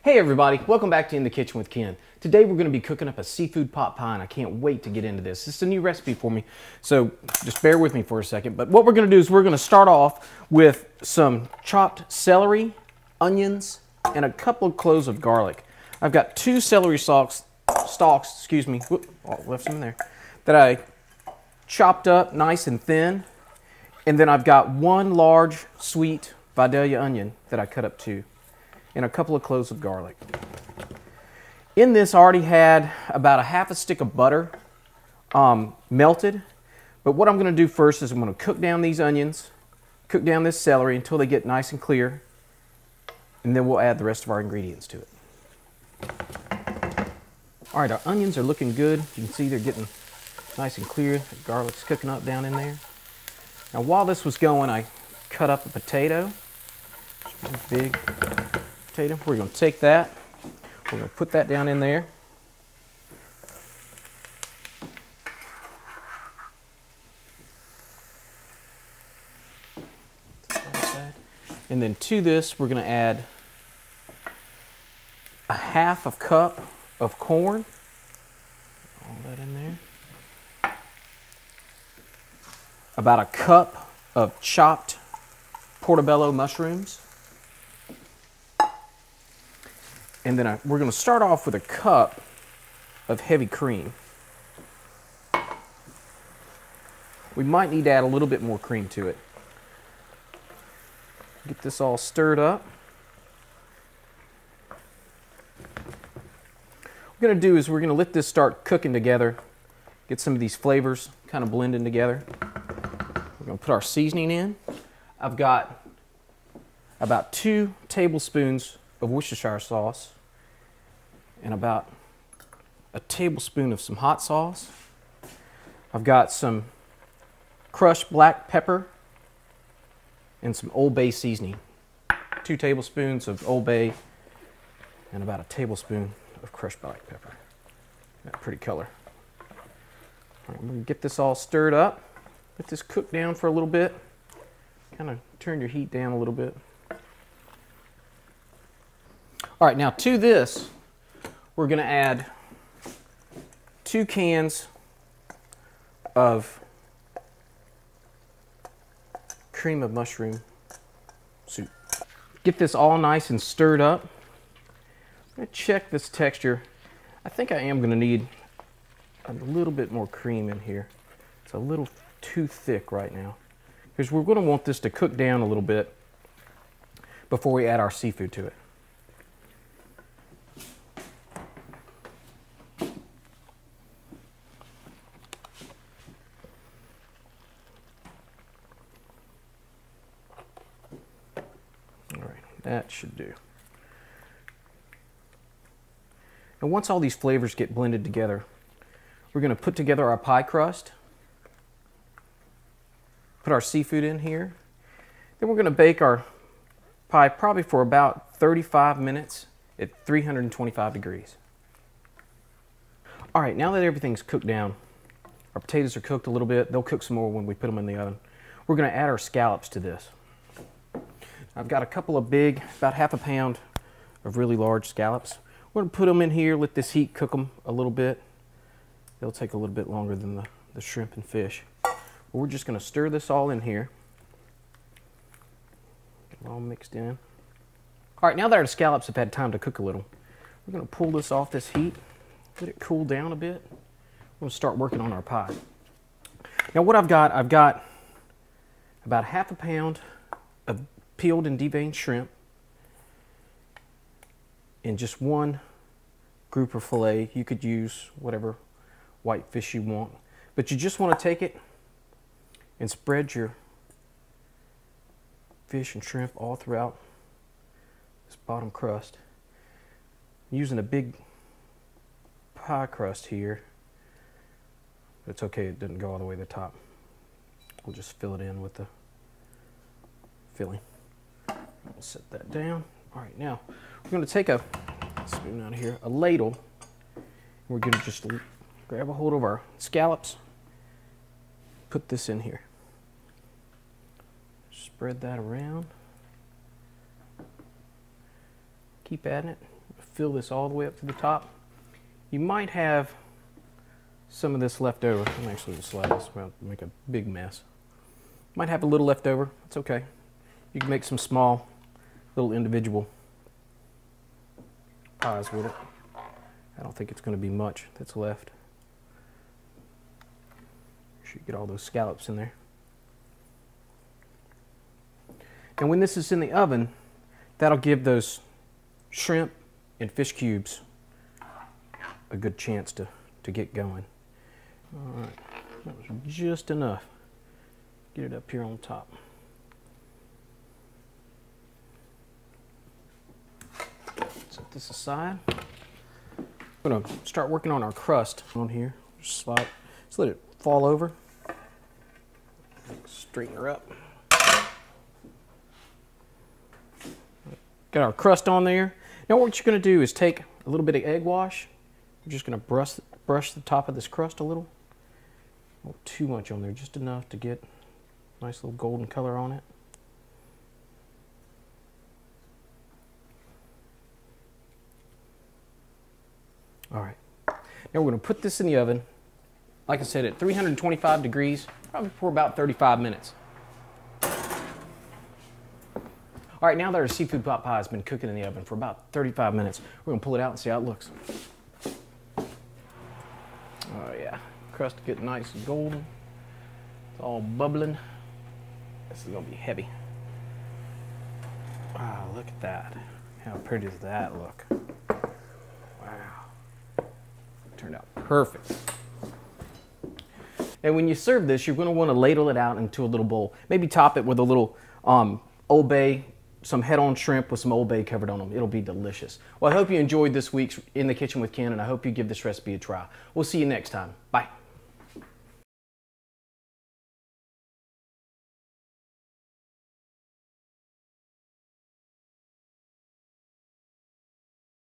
Hey everybody, welcome back to In the Kitchen with Ken. Today we're going to be cooking up a seafood pot pie and I can't wait to get into this. This is a new recipe for me, so just bear with me for a second. But what we're going to do is we're going to start off with some chopped celery, onions, and a couple of cloves of garlic. I've got 2 celery stalks, whoop, oh, left some in there, that I chopped up nice and thin. And then I've got 1 large sweet Vidalia onion that I cut up too, and a couple of cloves of garlic. In this I already had about a half a stick of butter melted, but what I'm going to do first is I'm going to cook down these onions, cook down this celery until they get nice and clear, and then we'll add the rest of our ingredients to it. Alright, our onions are looking good. You can see they're getting nice and clear. The garlic's cooking up down in there. Now while this was going, I cut up a potato, a big potato. We're going to take that, we're going to put that down in there. And then to this, we're going to add a half a cup of corn. All that in there. About a cup of chopped portobello mushrooms. And then we're going to start off with a cup of heavy cream. We might need to add a little bit more cream to it. Get this all stirred up. What we're going to do is we're going to let this start cooking together. Get some of these flavors kind of blending together. We're going to put our seasoning in. I've got about 2 tablespoons of Worcestershire sauce and about a tablespoon of some hot sauce. I've got some crushed black pepper and some Old Bay seasoning. 2 tablespoons of Old Bay and about a tablespoon of crushed black pepper. That pretty color. All right, I'm going to get this all stirred up. Let this cook down for a little bit. Kind of turn your heat down a little bit. All right, now to this, we're going to add 2 cans of cream of mushroom soup. Get this all nice and stirred up. I'm going to check this texture. I think I am going to need a little bit more cream in here. It's a little too thick right now, because we're going to want this to cook down a little bit before we add our seafood to it. All right, that should do. And once all these flavors get blended together, we're going to put together our pie crust. Put our seafood in here. Then we're going to bake our pie probably for about 35 minutes at 325 degrees. All right, now that everything's cooked down, our potatoes are cooked a little bit. They'll cook some more when we put them in the oven. We're going to add our scallops to this. I've got a couple of big, about half a pound of really large scallops. We're going to put them in here, let this heat cook them a little bit. They'll take a little bit longer than the shrimp and fish. We're just going to stir this all in here. Get it all mixed in. All right, now that our scallops have had time to cook a little, we're going to pull this off this heat, let it cool down a bit. We're going to start working on our pie. Now what I've got about half a pound of peeled and deveined shrimp and just 1 grouper fillet. You could use whatever white fish you want, but you just want to take it and spread your fish and shrimp all throughout this bottom crust. I'm using a big pie crust here, but it's okay, it doesn't go all the way to the top. We'll just fill it in with the filling. We'll set that down. All right, now we're going to take a spoon out of here, a ladle. We're going to just grab a hold of our scallops, put this in here. Spread that around. Keep adding it. fill this all the way up to the top. You might have some of this left over. I'm actually going to slide this around to make a big mess. Might have a little left over. It's okay. You can make some small, little individual pies with it. I don't think it's going to be much that's left. Make sure you get all those scallops in there. And when this is in the oven, that'll give those shrimp and fish cubes a good chance to get going. All right, that was just enough. Get it up here on top. Set this aside. I'm going to start working on our crust on here. Just slide, just let it fall over. Straighten her up. Got our crust on there. Now what you're going to do is take a little bit of egg wash. You're just going to brush the top of this crust a little. Not too much on there, just enough to get a nice little golden color on it. All right, now we're going to put this in the oven, like I said, at 325 degrees, probably for about 35 minutes. All right, now that our seafood pot pie has been cooking in the oven for about 35 minutes, we're going to pull it out and see how it looks. Oh yeah, crust getting nice and golden. It's all bubbling. This is going to be heavy. Wow, look at that. How pretty does that look? Wow. Turned out perfect. And when you serve this, you're going to want to ladle it out into a little bowl. Maybe top it with a little Old Bay, some head-on shrimp with some Old Bay covered on them. It'll be delicious. Well, I hope you enjoyed this week's In the Kitchen with Ken, and I hope you give this recipe a try. We'll see you next time. Bye.